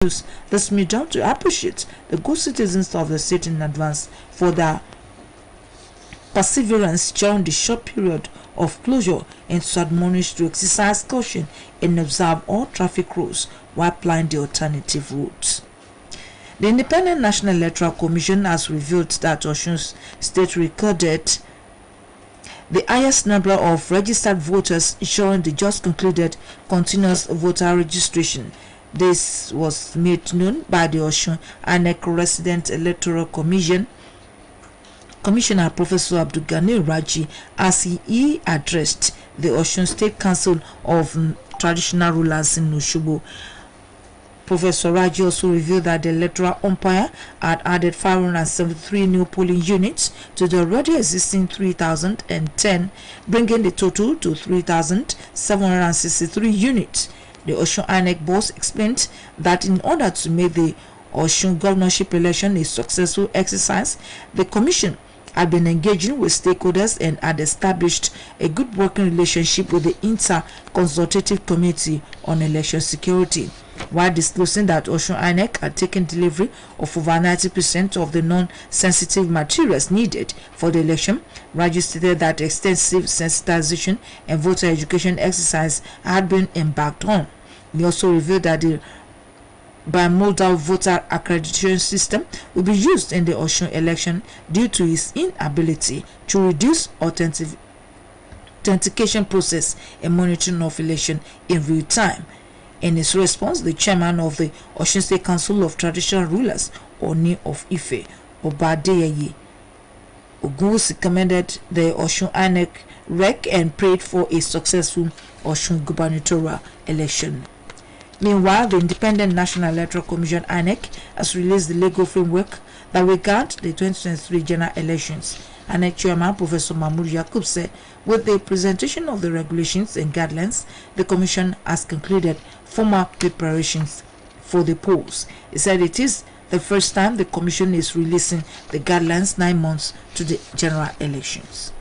use this medium to appreciate the good citizens of the state in advance for their perseverance during the short period of closure, and to admonish to exercise caution and observe all traffic rules while applying the alternative routes. The Independent National Electoral Commission has revealed that Osun State recorded the highest number of registered voters during the just concluded continuous voter registration. This was made known by the Osun INEC Resident Electoral Commissioner Professor Abdulgani Raji as he addressed the Osun State Council of Traditional Rulers in Osogbo. Professor Raji also revealed that the electoral umpire had added 573 new polling units to the already existing 3,010, bringing the total to 3,763 units. The Osun INEC boss explained that in order to make the Osun governorship election a successful exercise, the commission had been engaging with stakeholders and had established a good working relationship with the Inter-Consultative Committee on Election Security. While disclosing that Osun INEC had taken delivery of over 90% of the non-sensitive materials needed for the election, Raji stated that extensive sensitization and voter education exercise had been embarked on. He also revealed that the bimodal voter accreditation system will be used in the Osun election due to its inability to reduce authentication process and monitoring of election in real time. In his response, the chairman of the Osun State Council of Traditional Rulers, Oni of Ife, Obadeye Ogunwusi, commended the Osun INEC REC and prayed for a successful Osun gubernatorial election. Meanwhile, the Independent National Electoral Commission INEC has released the legal framework that regard the 2023 general elections. INEC Chairman Professor Mahmoud Yakub said, with the presentation of the regulations and guidelines, the Commission has concluded formal preparations for the polls. He said it is the first time the Commission is releasing the guidelines 9 months to the general elections.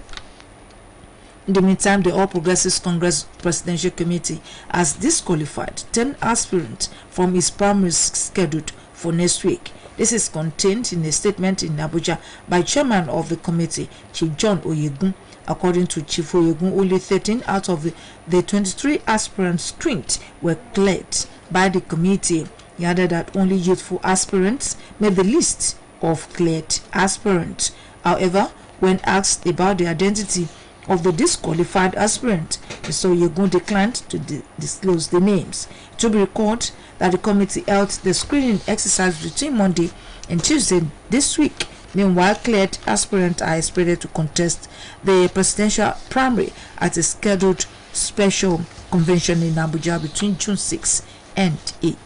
In the meantime, the All Progressives Congress Presidential Committee has disqualified 10 aspirants from its primaries scheduled for next week. This is contained in a statement in Abuja by Chairman of the committee, Chief John Oyegun. According to Chief Oyegun, only 13 out of the 23 aspirants screened were cleared by the committee. He added that only youthful aspirants made the list of cleared aspirants. However, when asked about the identity of the disqualified aspirant, Mr. Oyegun declined to disclose the names. To be recalled that the committee held the screening exercise between Monday and Tuesday this week. Meanwhile, cleared aspirants are expected to contest the presidential primary at a scheduled special convention in Abuja between June 6 and 8.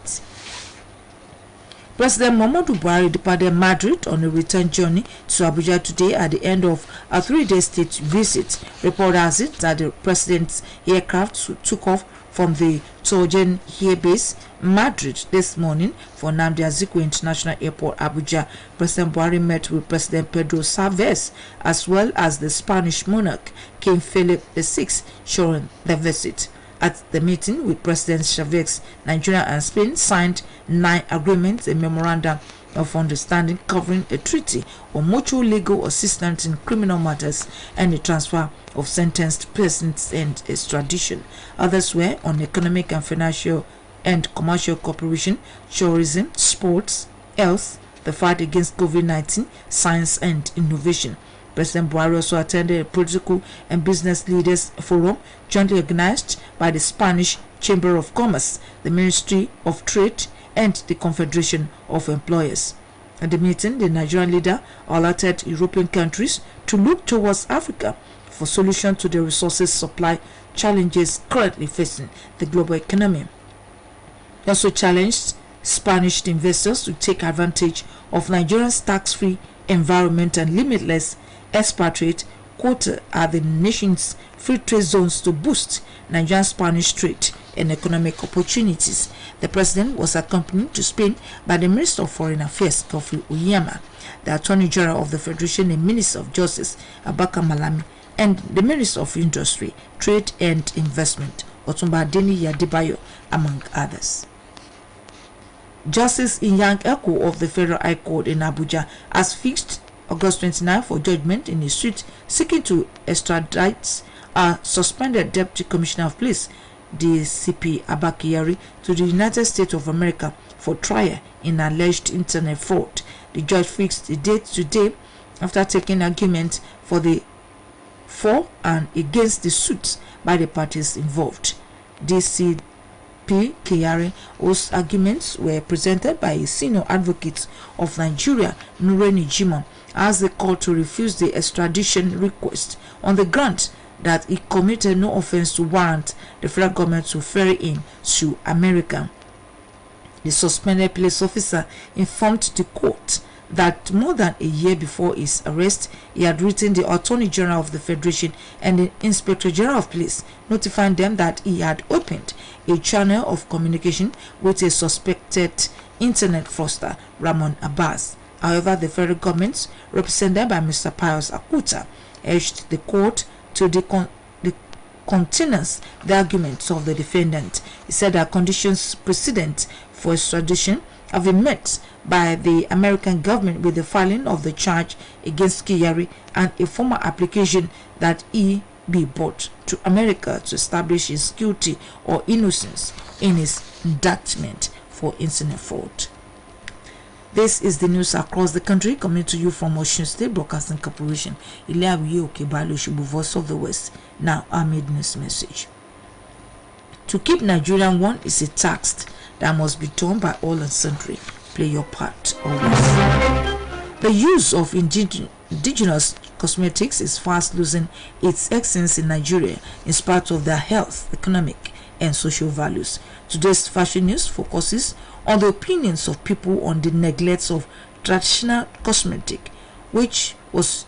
President Muhammadu Buhari departed Madrid on a return journey to Abuja today at the end of a 3-day state visit. Report has it that the president's aircraft took off from the Tojen Air Base, Madrid, this morning for Nnamdi Azikiwe International Airport, Abuja. President Buhari met with President Pedro Sanchez as well as the Spanish monarch King Philip VI during the visit. At the meeting with President Chavez, Nigeria and Spain signed 9 agreements and memoranda of understanding covering a treaty on mutual legal assistance in criminal matters and the transfer of sentenced persons and extradition. Others were on economic and financial and commercial cooperation, tourism, sports, health, the fight against COVID-19, science and innovation. President Buhari also attended a political and business leaders forum jointly organized by the Spanish Chamber of Commerce, the Ministry of Trade, and the Confederation of Employers. At the meeting, the Nigerian leader alerted European countries to look towards Africa for solutions to the resources supply challenges currently facing the global economy. He also challenged Spanish investors to take advantage of Nigeria's tax-free environment and limitless expatriate quota at the nation's free trade zones to boost Nigerian-Spanish trade and economic opportunities. The president was accompanied to Spain by the Minister of Foreign Affairs, Kofi Uyama, the Attorney General of the Federation and Minister of Justice, Abaka Malami, and the Minister of Industry, Trade and Investment, Otumba Adeniyi Adebayo, among others. Justice Inyang Eko of the Federal High Court in Abuja has fixed August 29 for judgment in a suit seeking to extradite a suspended Deputy Commissioner of Police, DCP Abakiyari, to the United States of America for trial in alleged internet fraud. The judge fixed the date today after taking argument for and against the suits by the parties involved. DCP Kyari, whose arguments were presented by a senior advocate of Nigeria, Nureni Jimon, asked the court to refuse the extradition request on the ground that he committed no offense to warrant the federal government to ferry him to America. The suspended police officer informed the court that more than a year before his arrest, he had written the Attorney General of the Federation and the Inspector General of Police, notifying them that he had opened a channel of communication with a suspected internet fraudster, Ramon Abbas. However, the federal government, represented by Mr. Pius Akuta, urged the court to countenance the arguments of the defendant. He said that conditions precedent for extradition have been met by the American government with the filing of the charge against Kyari and a formal application that he be brought to America to establish his guilty or innocence in his indictment for internet fraud. This is the news across the country, coming to you from Osun State Broadcasting Corporation. Ilawiye Okebalo Shubu, Voice of the West. Now, our mid news message. To keep Nigerian one is a task that must be done by all and sundry. Play your part always. The use of indigenous cosmetics is fast losing its essence in Nigeria in spite of their health, economic, and social values. Today's fashion news focuses on the opinions of people on the neglect of traditional cosmetic, which was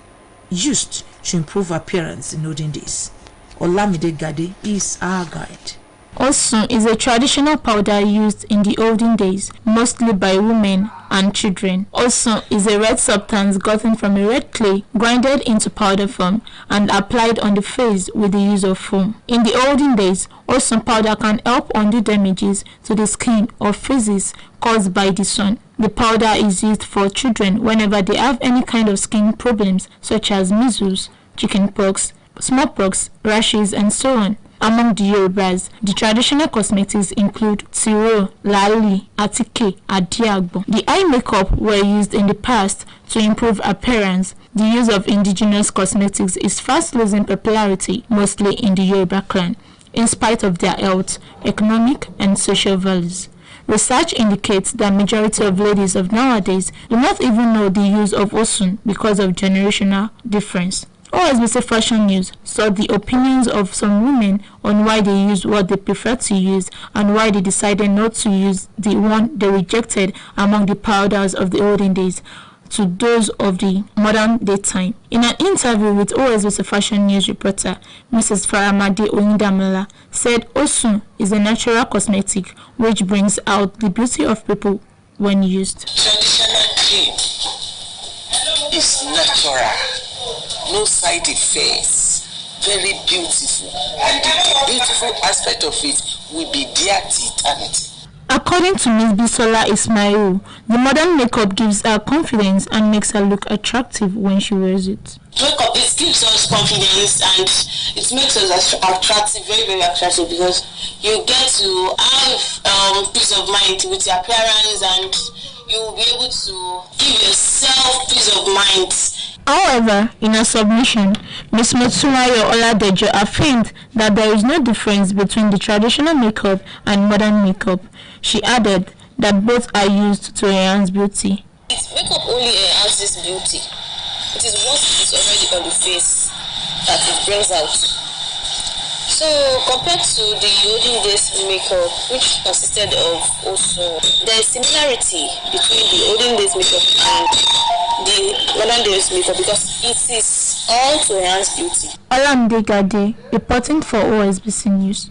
used to improve appearance in olden days. Olamide Gade is our guide. Osun is a traditional powder used in the olden days, mostly by women and children. Osun is a red substance gotten from a red clay, grinded into powder form, and applied on the face with the use of foam. In the olden days, Osun powder can help undo damages to the skin or faces caused by the sun. The powder is used for children whenever they have any kind of skin problems such as measles, chickenpox, smallpox, rashes, and so on. Among the Yorubas, the traditional cosmetics include tiro, lali, atike, adiagbo. The eye makeup were used in the past to improve appearance. The use of indigenous cosmetics is fast losing popularity, mostly in the Yoruba clan, in spite of their health, economic, and social values. Research indicates that majority of ladies of nowadays do not even know the use of Osun because of generational difference. OSBC Fashion News saw the opinions of some women on why they use what they prefer to use and why they decided not to use the one they rejected among the powders of the olden days to those of the modern day time. In an interview with OSBC Fashion News reporter, Mrs. Faramade Oyindamola said Osun is a natural cosmetic which brings out the beauty of people when used. Traditional cream is natural. No side effects, very beautiful, and the beautiful aspect of it will be there to eternity. According to Ms. Bisola Ismail, the modern makeup gives her confidence and makes her look attractive when she wears it. Makeup, it gives us confidence and it makes us attractive, very, very attractive, because you get to have peace of mind with your appearance and you will be able to give yourself peace of mind. However, in her submission, Ms. Motsunayo Oladejo affirmed that there is no difference between the traditional makeup and modern makeup. She added that both are used to enhance beauty. Makeup only enhances beauty. It is what is already on the face that it brings out. So, compared to the olden days makeup, which consisted of also, there is similarity between the olden days makeup and the modern days makeup because it is all to enhance beauty. Olamide Gade, reporting for OSBC News.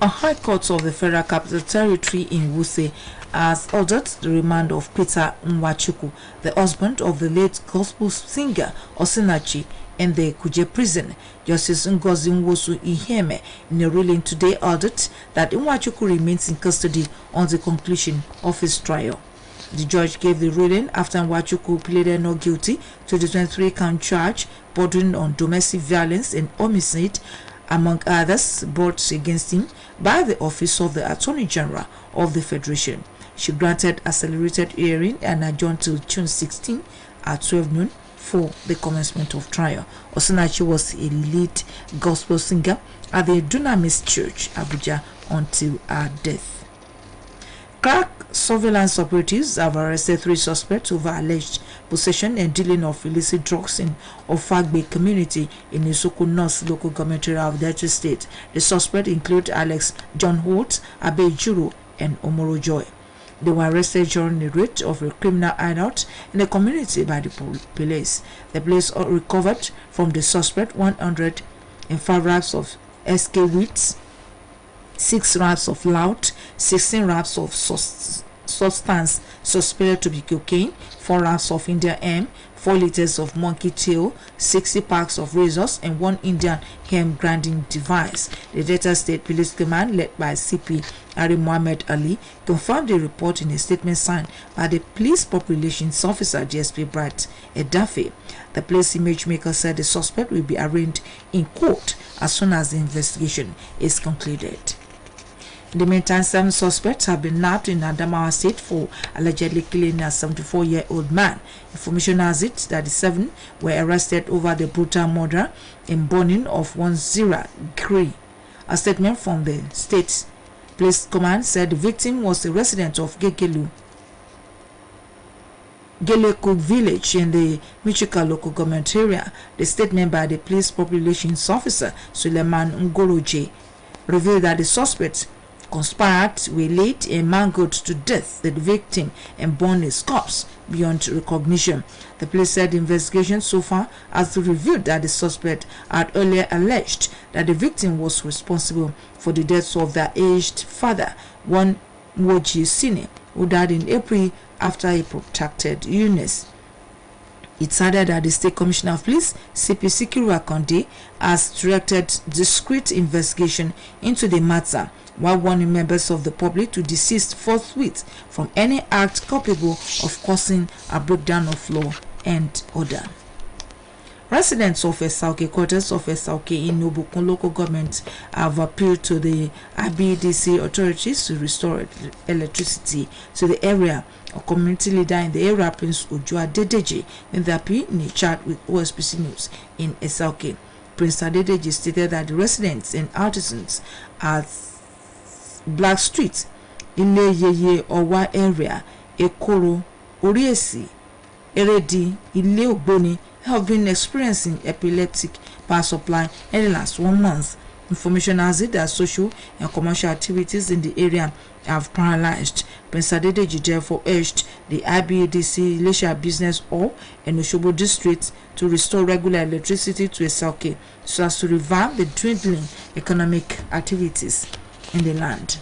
A High Court of the Federal Capital Territory in Wuse has ordered the remand of Peter Nwachukwu, the husband of the late gospel singer Osinachi in the Kuje prison. Justice Ngozi Nwosu Iheme, in a ruling today, ordered that Nwachukwu remains in custody on the conclusion of his trial. The judge gave the ruling after Nwachukwu pleaded not guilty to the 23-count charge bordering on domestic violence and homicide, among others, brought against him by the Office of the Attorney General of the Federation. She granted accelerated hearing and adjourned till June 16 at 12 noon for the commencement of trial. Osinachi was a lead gospel singer at the Dunamis Church, Abuja, until her death. Crack surveillance operatives have arrested 3 suspects over alleged possession and dealing of illicit drugs in Ofagbe community in Isoko North local government area of Delta State. The suspects include Alex John Holt, Abe Juro, and Omoro Joy. They were arrested during the raid of a criminal hideout in the community by the police. The police recovered from the suspect 105 wraps of SK wheats, 6 wraps of loud, 16 wraps of substance suspected to be cocaine, 4 wraps of Indian hemp, 4 liters of monkey tail, 60 packs of razors, and 1 Indian hemp grinding device. The Delta State Police Command, led by CP Ari Mohammed Ali, confirmed the report in a statement signed by the Police Public Relations Officer DSP Bright Edafe. The police image maker said the suspect will be arraigned in court as soon as the investigation is concluded. In the meantime, 7 suspects have been nabbed in Adamawa State for allegedly killing a 74-year-old man. Information has it that the 7 were arrested over the brutal murder and burning of 10 Gri. A statement from the state police command said the victim was a resident of Gelekuk village in the Michika local government area. The statement by the police public relations officer Suleiman Ngoroje revealed that the suspects conspired, waylaid and mangled to death the victim and burned his corpse beyond recognition. The police said the investigation so far has revealed that the suspect had earlier alleged that the victim was responsible for the deaths of their aged father, one Woji Sine, who died in April after a protracted illness. It added that the State Commissioner of Police, CP Sikiru Akonde, has directed discreet investigation into the matter, while warning members of the public to desist forthwith from any act culpable of causing a breakdown of law and order. Residents of Esauke quarters of Esauke in Obokun local government have appealed to the IBDC authorities to restore electricity to the area. A community leader in the area, Prince Ujua Dedeji, in the appeal in a chat with OSBC News in Esauke. Prince Adedeji stated that the residents and artisans at Black Street, Ile Yeye Owa area, Ekoro, Oriesi, Eredi, Ile Ogboni have been experiencing epileptic power supply in the last 1 month. Information has it that social and commercial activities in the area have paralyzed. Prince Adedeji therefore urged the IBADC Lesha Business Hall and Oshobo District to restore regular electricity to Esauke so as to revive the dwindling economic activities in the land.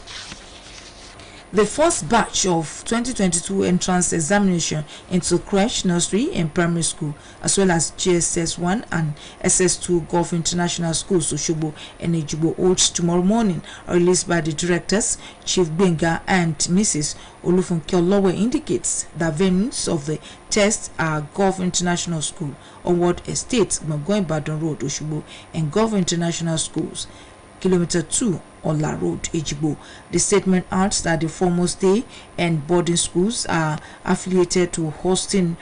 The first batch of 2022 entrance examination into crèche, nursery and primary school, as well as GSS 1 and SS2 Gulf International Schools, Oshobo and Ejibo, holds tomorrow morning, released by the directors, Chief Benga and Mrs. Olufunke Olowe, indicates that venues of the tests are Gulf International School, Onward Estate, Magoin Badon Road, Oshobo, and Gulf International Schools, Kilometer 2 Ola Road, Ejibo. The statement adds that the foremost day and boarding schools are affiliated to Houston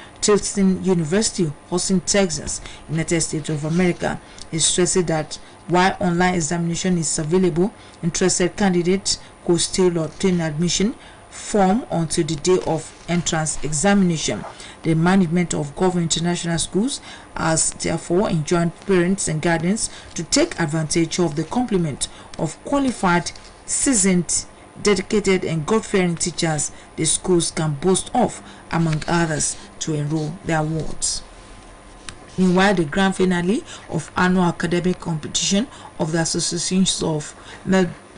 University, Houston, Texas, United States of America. It stresses that while online examination is available, interested candidates could still obtain admission form until the day of entrance examination. The management of Gulf International Schools has therefore enjoined parents and guardians to take advantage of the complement of qualified, seasoned, dedicated and God-fearing teachers the schools can boast of, among others, to enroll their wards. Meanwhile, the grand finale of annual academic competition of the Associations of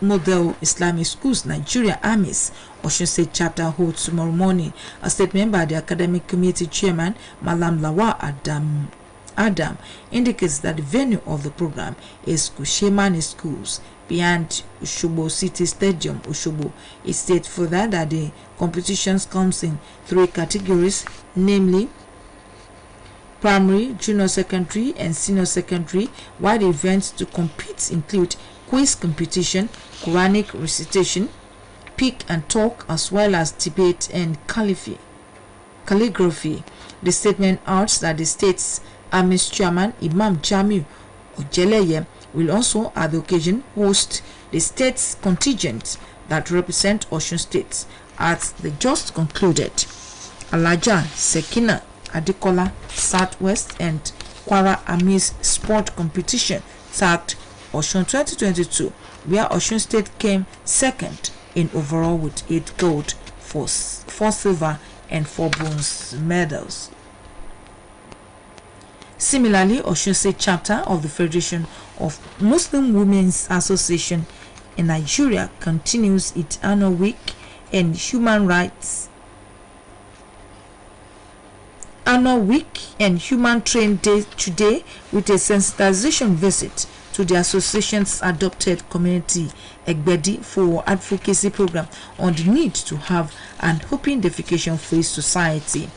Model Islamic Schools Nigeria AMIS Osun State chapter holds tomorrow morning. A statement by the academic committee chairman Malam Lawa Adam, indicates that the venue of the program is Kushemani Schools behind Oshobo City Stadium, Oshobo. It states further that the competitions comes in 3 categories, namely primary, junior secondary, and senior secondary, while the events to compete include quiz competition, Quranic recitation, pick and talk, as well as debate and calligraphy. The statement adds that the state's Army's chairman, Imam Jamiu Ojeleye, will also at the occasion host the state's contingent that represent Osun State at the just concluded Alaja Sekina Adekola Southwest and Kwara Army's sport competition tagged Osun 2022, where Osun State came second in overall with 8 gold, 4 silver and 4 bronze medals. Similarly, Osun State chapter of the Federation of Muslim Women's Association in Nigeria continues its annual week and human train day today with a sensitization visit to the association's adopted community Egbedi for advocacy program on the need to have an open defecation-free society.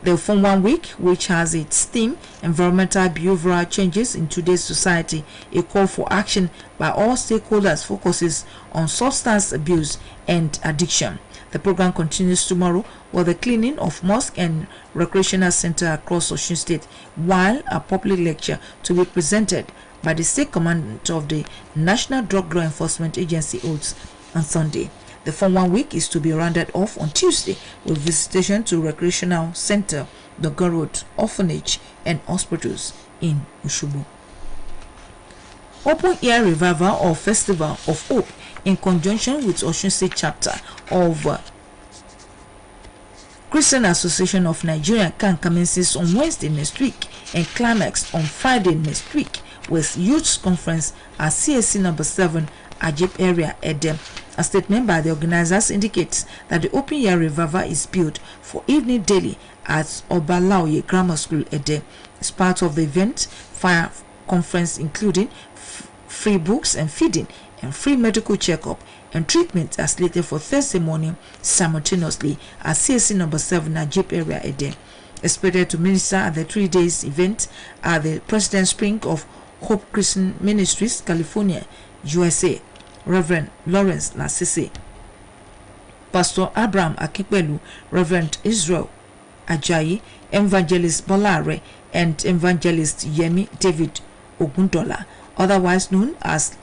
The Form 1 week, which has its theme environmental behavioral changes in today's society, a call for action by all stakeholders, focuses on substance abuse and addiction. The program continues tomorrow with the cleaning of mosque and recreational center across Osun State, while a public lecture to be presented by the State Commandant of the National Drug Law Enforcement Agency holds on Sunday. The Form 1 week is to be rounded off on Tuesday with visitation to recreational center, the Road, orphanage, and hospitals in Oshobo. Open Air Revival or Festival of Hope in conjunction with Osun State chapter of Christian Association of Nigeria can commences on Wednesday next week and climax on Friday next week with youth conference at CAC number 7 Ajib area Edem. A statement by the organizers indicates that the Open Air Revival is built for evening daily at Obalaoye Grammar School Edem. As part of the event, fire conference including free books and feeding and free medical checkup and treatment are slated for Thursday morning simultaneously at CAC number 7 Ajib area Edem. Expected to minister at the 3 days event are the President Spring of Hope Christian Ministries, California, USA, Reverend Lawrence Lasese, Pastor Abraham Akipelu, Reverend Israel Ajayi, Evangelist Bolare, and Evangelist Yemi David Ogundola, otherwise known as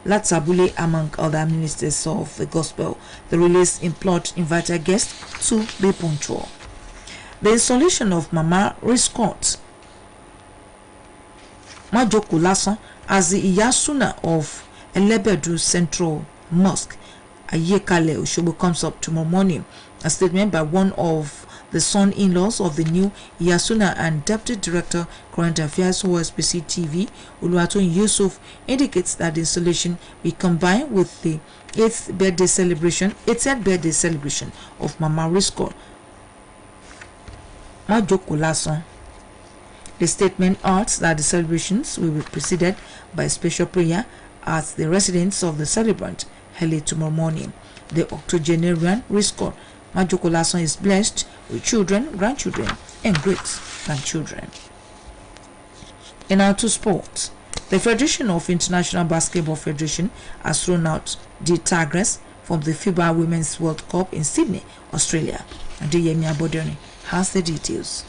Latabule, among other ministers of the gospel. The release implored invited guests to be punctual. The installation of Mama Riscott Majokulason as the Iyasuna of Elebedu Central Mosque, Ayekale Oshobo, comes up tomorrow morning. A statement by one of the son-in-laws of the new Iyasuna and Deputy Director Current Affairs OSBC TV, Oluwatoyin Yusuf, indicates that the installation will combine with the 80th birthday celebration of Mama Risco Majokulason. The statement adds that the celebrations will be preceded by a special prayer at the residence of the celebrant early tomorrow morning. The octogenarian Risco Majokulason is blessed with children, grandchildren, and great-grandchildren. In our two sports, the Federation of International Basketball Federation has thrown out the Tigers from the FIBA Women's World Cup in Sydney, Australia. And Yemi Abodoni has the details.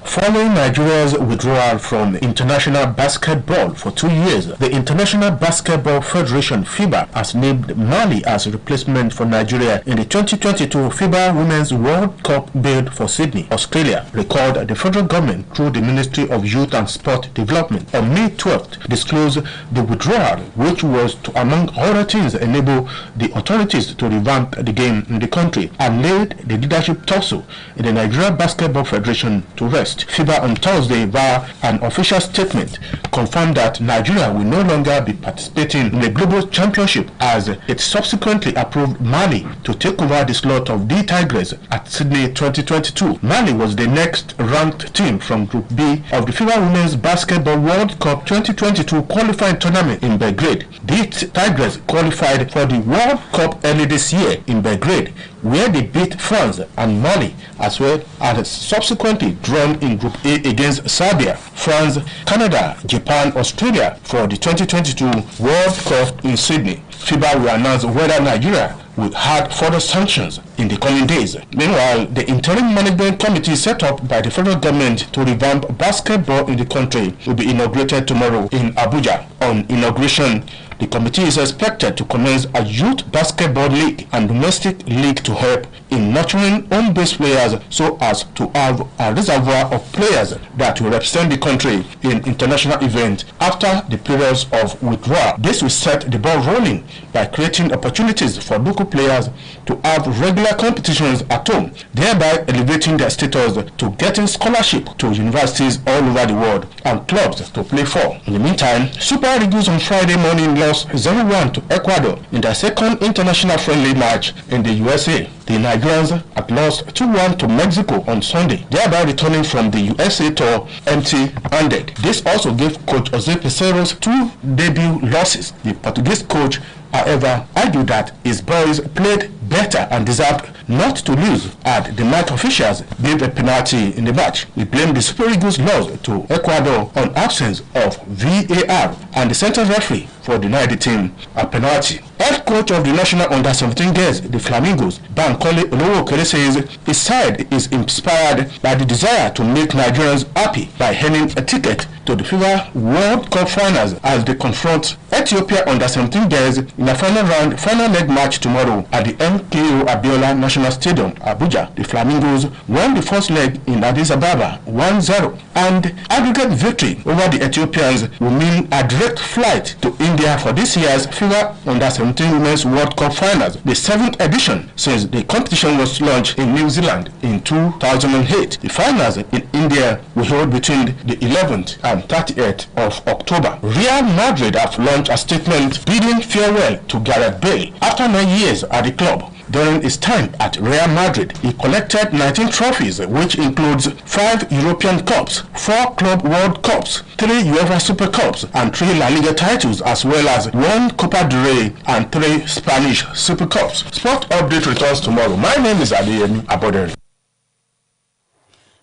Following Nigeria's withdrawal from international basketball for 2 years, the International Basketball Federation (FIBA) has named Mali as a replacement for Nigeria in the 2022 FIBA Women's World Cup bid for Sydney, Australia. Record the federal government through the Ministry of Youth and Sport Development on May 12th disclosed the withdrawal, which was to, among other things, enable the authorities to revamp the game in the country and laid the leadership tussle in the Nigeria Basketball Federation to rest. request. FIBA on Thursday, via an official statement, confirmed that Nigeria will no longer be participating in the Global Championship as it subsequently approved Mali to take over the slot of the Tigers at Sydney 2022. Mali was the next ranked team from Group B of the FIBA Women's Basketball World Cup 2022 qualifying tournament in Belgrade. The Tigers qualified for the World Cup early this year in Belgrade, where they beat France and Mali, as well as subsequently drawn in Group A against Serbia, France, Canada, Japan, Australia for the 2022 World Cup in Sydney. FIBA will announce whether Nigeria will add further sanctions in the coming days. Meanwhile, the interim management committee set up by the federal government to revamp basketball in the country will be inaugurated tomorrow in Abuja. On inauguration, the committee is expected to commence a youth basketball league and domestic league to help in nurturing home-based players so as to have a reservoir of players that will represent the country in international events after the periods of withdrawal. This will set the ball rolling by creating opportunities for local players to have regular competitions at home, thereby elevating their status to getting scholarship to universities all over the world and clubs to play for. In the meantime, Super Eagles on Friday morning lost 0-1 to Ecuador in their second international friendly match in the USA. The Nigerians had lost 2-1 to Mexico on Sunday, thereby returning from the USA tour empty-handed. This also gave coach Jose Pesero's 2 debut losses. The Portuguese coach, however, argued that his boys played better and deserved not to lose, as the match officials gave a penalty in the match. We blame the Super Eagles' loss to Ecuador on absence of VAR and the center referee for denying the team a penalty. Head coach of the national under-17 girls, the Flamingos, Bankole Olowokere, says his side is inspired by the desire to make Nigerians happy by earning a ticket to the FIBA World Cup finals as they confront Ethiopia under-17 girls in a final leg match tomorrow at the MKO Abiola National Stadium, Abuja. The Flamingos won the first leg in Addis Ababa 1-0, and aggregate victory over the Ethiopians will mean a direct flight to India for this year's FIBA Under-17 Women's World Cup Finals, the 7th edition since the competition was launched in New Zealand in 2008. The finals in India will hold between the 11th and 30th of October. Real Madrid have launched a statement bidding farewell to Gareth Bale after 9 years at the club. During his time at Real Madrid, he collected 19 trophies, which includes 5 European Cups, 4 Club World Cups, 3 UEFA Super Cups, and 3 La Liga titles, as well as 1 Copa del Rey and 3 Spanish Super Cups. Sport Update returns tomorrow. My name is Adeyemi Abodere.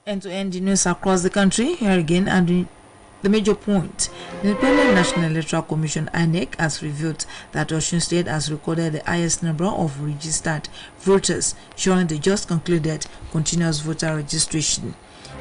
And to end the news across the country, here again, and the major point: the Independent National Electoral Commission (INEC) has revealed that Osun State has recorded the highest number of registered voters during the just concluded continuous voter registration.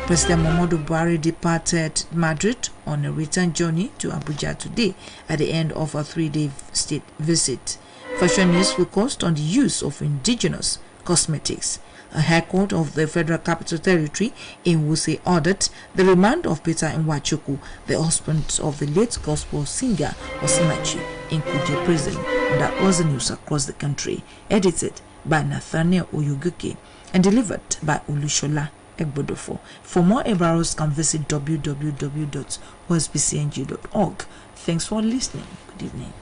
President Muhammadu Buhari departed Madrid on a return journey to Abuja today at the end of a 3-day state visit. Fashion news focused on the use of indigenous cosmetics. A High Court of the Federal Capital Territory in Wuse ordered the remand of Peter Nwachukwu, the husband of the late gospel singer Osinachi, in Kuje prison. And that was the news across the country, edited by Nathaniel Oyuguke and delivered by Olushola Egbodofo. For more ebaros, can visit www.osbcng.org. Thanks for listening. Good evening.